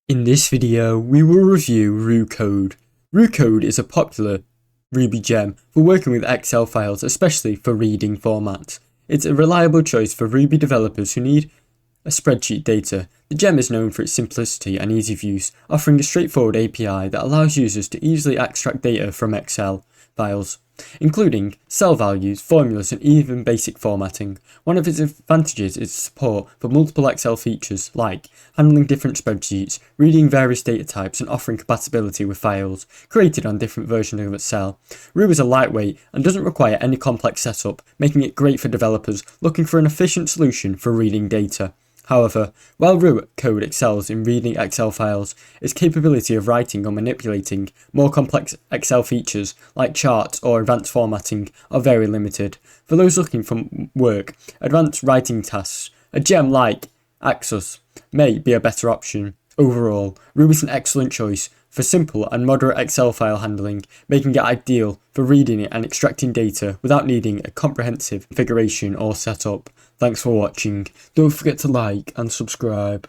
In this video, we will review RuCode. RuCode is a popular Ruby gem for working with Excel files, especially for reading formats. It's a reliable choice for Ruby developers who need a spreadsheet data. The gem is known for its simplicity and ease of use, offering a straightforward API that allows users to easily extract data from Excel files, including cell values, formulas, and even basic formatting. One of its advantages is support for multiple Excel features like handling different spreadsheets, reading various data types, and offering compatibility with files created on different versions of Excel. Ruby is lightweight and doesn't require any complex setup, making it great for developers looking for an efficient solution for reading data. However, while RuCode excels in reading Excel files, its capability of writing or manipulating more complex Excel features like charts or advanced formatting are very limited. For those looking for work, advanced writing tasks, a gem like xlsx may be a better option. Overall, Ruby is an excellent choice for simple and moderate Excel file handling, making it ideal for reading and extracting data without needing a comprehensive configuration or setup. Thanks for watching. Don't forget to like and subscribe.